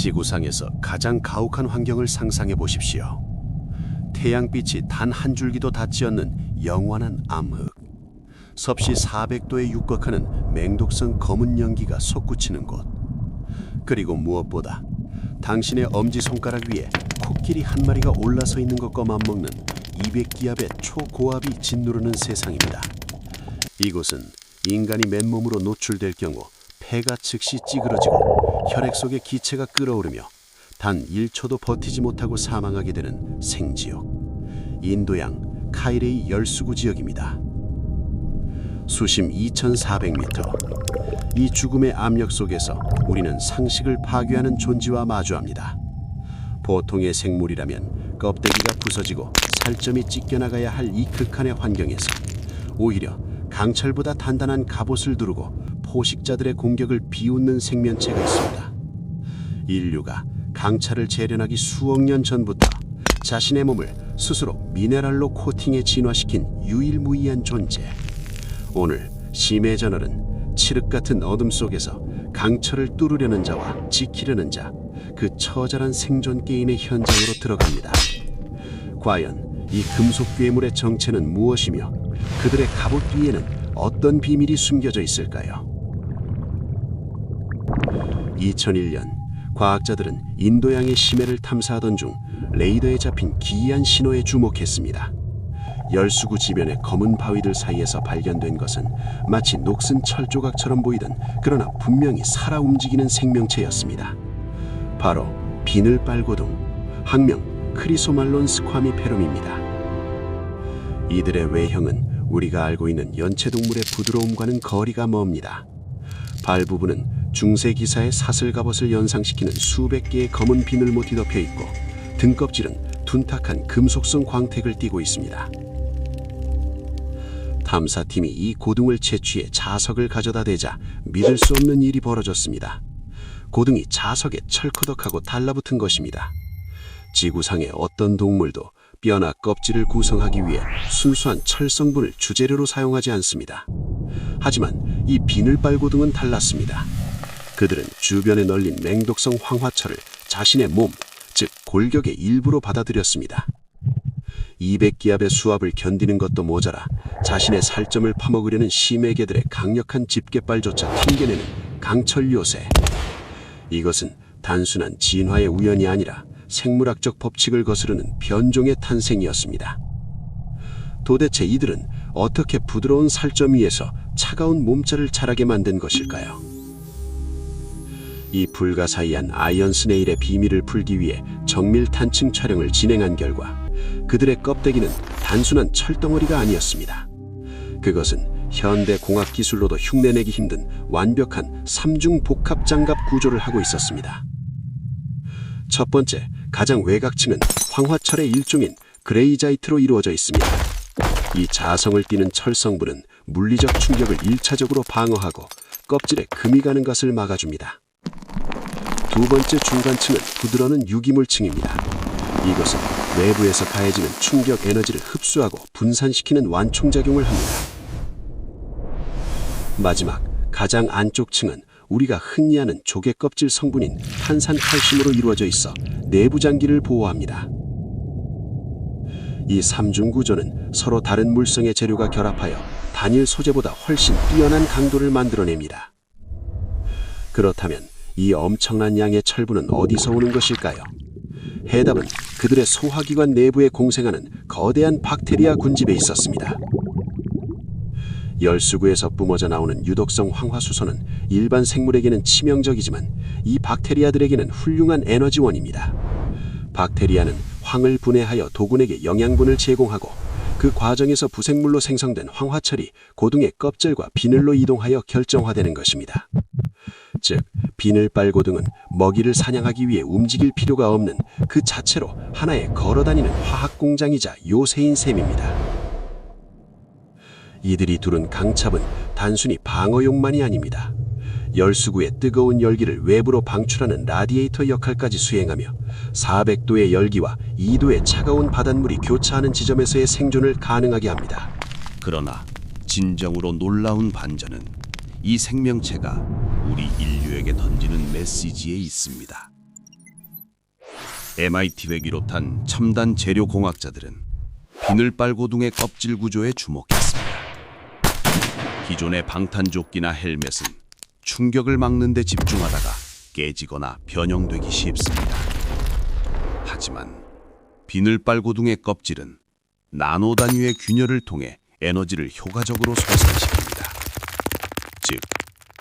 지구상에서 가장 가혹한 환경을 상상해 보십시오. 태양빛이 단 한 줄기도 닿지 않는 영원한 암흑. 섭씨 400도에 육박하는 맹독성 검은 연기가 솟구치는 곳. 그리고 무엇보다 당신의 엄지손가락 위에 코끼리 한 마리가 올라서 있는 것과 맞먹는 200기압의 초고압이 짓누르는 세상입니다. 이곳은 인간이 맨몸으로 노출될 경우 폐가 즉시 찌그러지고 혈액 속에 기체가 끓어오르며 단 1초도 버티지 못하고 사망하게 되는 생지옥, 인도양 카이레이 열수구 지역입니다. 수심 2400m, 이 죽음의 압력 속에서 우리는 상식을 파괴하는 존재와 마주합니다. 보통의 생물이라면 껍데기가 부서지고 살점이 찢겨나가야 할 이 극한의 환경에서 오히려 강철보다 단단한 갑옷을 두르고 포식자들의 공격을 비웃는 생명체가 있습니다. 인류가 강철을 재련하기 수억 년 전부터 자신의 몸을 스스로 미네랄로 코팅해 진화시킨 유일무이한 존재. 오늘 심해 저널은 칠흑 같은 어둠 속에서 강철을 뚫으려는 자와 지키려는 자, 그 처절한 생존 게임의 현장으로 들어갑니다. 과연 이 금속 괴물의 정체는 무엇이며 그들의 갑옷 뒤에는 어떤 비밀이 숨겨져 있을까요? 2001년 과학자들은 인도양의 심해를 탐사하던 중 레이더에 잡힌 기이한 신호에 주목했습니다. 열수구 지면의 검은 바위들 사이에서 발견된 것은 마치 녹슨 철조각처럼 보이던 그러나 분명히 살아 움직이는 생명체였습니다. 바로 비늘빨고둥, 학명 크리소말론 스쿼미페름입니다. 이들의 외형은 우리가 알고 있는 연체동물의 부드러움과는 거리가 멉니다. 발 부분은 중세 기사의 사슬 갑옷을 연상시키는 수백 개의 검은 비늘못 뒤덮여 있고 등껍질은 둔탁한 금속성 광택을 띠고 있습니다. 탐사팀이 이 고둥을 채취해 자석을 가져다 대자 믿을 수 없는 일이 벌어졌습니다. 고둥이 자석에 철커덕하고 달라붙은 것입니다. 지구상의 어떤 동물도 뼈나 껍질을 구성하기 위해 순수한 철 성분을 주재료로 사용하지 않습니다. 하지만 이 비늘빨고둥은 달랐습니다. 그들은 주변에 널린 맹독성 황화철을 자신의 몸, 즉 골격의 일부로 받아들였습니다. 200기압의 수압을 견디는 것도 모자라 자신의 살점을 파먹으려는 심해개들의 강력한 집게발조차 튕겨내는 강철 요새. 이것은 단순한 진화의 우연이 아니라 생물학적 법칙을 거스르는 변종의 탄생이었습니다. 도대체 이들은 어떻게 부드러운 살점 위에서 차가운 몸살을 자라게 만든 것일까요? 이 불가사의한 아이언 스네일의 비밀을 풀기 위해 정밀 탄층 촬영을 진행한 결과 그들의 껍데기는 단순한 철덩어리가 아니었습니다. 그것은 현대 공학 기술로도 흉내내기 힘든 완벽한 3중 복합 장갑 구조를 하고 있었습니다. 첫 번째, 가장 외곽층은 황화철의 일종인 그레이자이트로 이루어져 있습니다. 이 자성을 띠는 철 성분은 물리적 충격을 1차적으로 방어하고 껍질에 금이 가는 것을 막아줍니다. 두 번째 중간층은 부드러운 유기물층입니다. 이것은 외부에서 가해지는 충격 에너지를 흡수하고 분산시키는 완충작용을 합니다. 마지막 가장 안쪽 층은 우리가 흔히 아는 조개 껍질 성분인 탄산칼슘으로 이루어져 있어 내부 장기를 보호합니다. 이 3중 구조는 서로 다른 물성의 재료가 결합하여 단일 소재보다 훨씬 뛰어난 강도를 만들어냅니다. 그렇다면 이 엄청난 양의 철분은 어디서 오는 것일까요? 해답은 그들의 소화기관 내부에 공생하는 거대한 박테리아 군집에 있었습니다. 열수구에서 뿜어져 나오는 유독성 황화수소는 일반 생물에게는 치명적이지만 이 박테리아들에게는 훌륭한 에너지원입니다. 박테리아는 황을 분해하여 도군에게 영양분을 제공하고 그 과정에서 부생물로 생성된 황화철이 고둥의 껍질과 비늘로 이동하여 결정화되는 것입니다. 즉, 비늘빨고둥은 먹이를 사냥하기 위해 움직일 필요가 없는 그 자체로 하나의 걸어다니는 화학공장이자 요새인 셈입니다. 이들이 두른 강찹은 단순히 방어용만이 아닙니다. 열수구의 뜨거운 열기를 외부로 방출하는 라디에이터 역할까지 수행하며 400도의 열기와 2도의 차가운 바닷물이 교차하는 지점에서의 생존을 가능하게 합니다. 그러나 진정으로 놀라운 반전은 이 생명체가 우리 인류에게 던지는 메시지에 있습니다. MIT를 비롯한 첨단 재료 공학자들은 비늘빨고둥의 껍질 구조에 주목했습니다. 기존의 방탄조끼나 헬멧은 충격을 막는 데 집중하다가 깨지거나 변형되기 쉽습니다. 하지만 비늘빨고둥의 껍질은 나노 단위의 균열을 통해 에너지를 효과적으로 솟아시킵니다. 즉,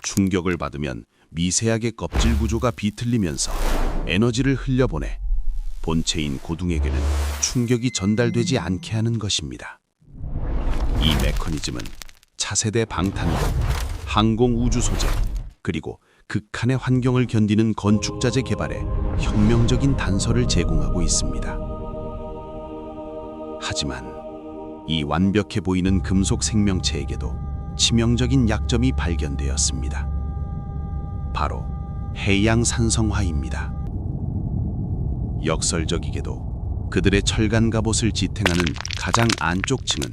충격을 받으면 미세하게 껍질 구조가 비틀리면서 에너지를 흘려보내 본체인 고둥에게는 충격이 전달되지 않게 하는 것입니다. 이 메커니즘은 차세대 방탄복, 항공우주 소재, 그리고 극한의 환경을 견디는 건축자재 개발에 혁명적인 단서를 제공하고 있습니다. 하지만 이 완벽해 보이는 금속 생명체에게도 치명적인 약점이 발견되었습니다. 바로 해양 산성화입니다. 역설적이게도 그들의 철간 갑옷을 지탱하는 가장 안쪽 층은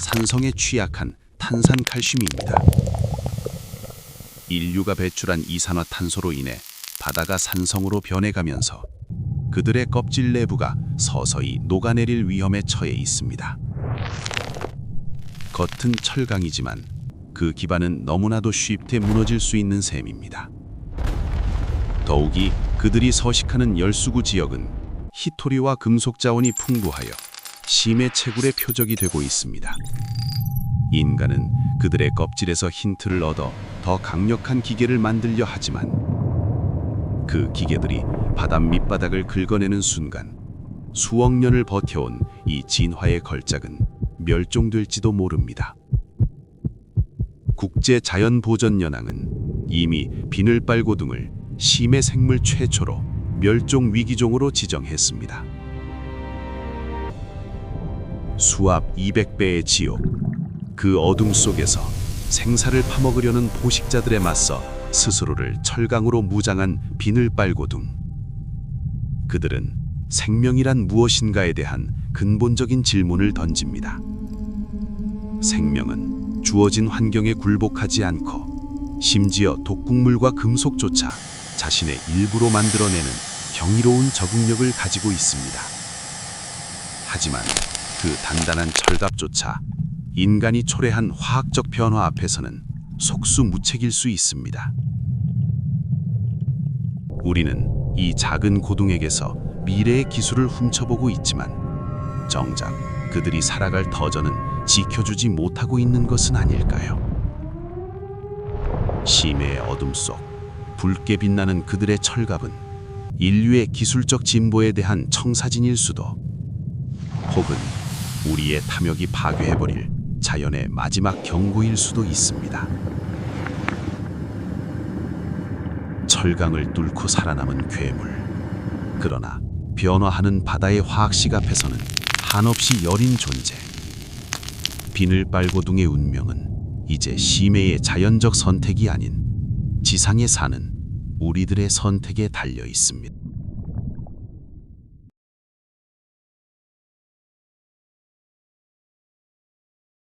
산성에 취약한 탄산칼슘입니다. 인류가 배출한 이산화탄소로 인해 바다가 산성으로 변해가면서 그들의 껍질 내부가 서서히 녹아내릴 위험에 처해 있습니다. 겉은 철강이지만 그 기반은 너무나도 쉽게 무너질 수 있는 셈입니다. 더욱이 그들이 서식하는 열수구 지역은 희토리와 금속 자원이 풍부하여 심해 채굴의 표적이 되고 있습니다. 인간은 그들의 껍질에서 힌트를 얻어 더 강력한 기계를 만들려 하지만 그 기계들이 바다 밑바닥을 긁어내는 순간 수억 년을 버텨온 이 진화의 걸작은 멸종될지도 모릅니다. 국제자연보전연합은 이미 비늘빨고둥을 심해 생물 최초로 멸종 위기종으로 지정했습니다. 수압 200배의 지옥, 그 어둠 속에서 생사를 파먹으려는 포식자들에 맞서 스스로를 철강으로 무장한 비늘빨고둥. 그들은 생명이란 무엇인가에 대한 근본적인 질문을 던집니다. 생명은 주어진 환경에 굴복하지 않고 심지어 독극물과 금속조차 자신의 일부로 만들어내는 경이로운 적응력을 가지고 있습니다. 하지만 그 단단한 철갑조차 인간이 초래한 화학적 변화 앞에서는 속수무책일 수 있습니다. 우리는 이 작은 고둥에게서 미래의 기술을 훔쳐보고 있지만 정작 그들이 살아갈 터전은 지켜주지 못하고 있는 것은 아닐까요? 심해의 어둠 속 붉게 빛나는 그들의 철갑은 인류의 기술적 진보에 대한 청사진일 수도, 혹은 우리의 탐욕이 파괴해버릴 자연의 마지막 경고일 수도 있습니다. 철강을 뚫고 살아남은 괴물, 그러나 변화하는 바다의 화학식 앞에서는 한없이 여린 존재. 비늘빨고둥의 운명은 이제 심해의 자연적 선택이 아닌 지상에 사는 우리들의 선택에 달려 있습니다.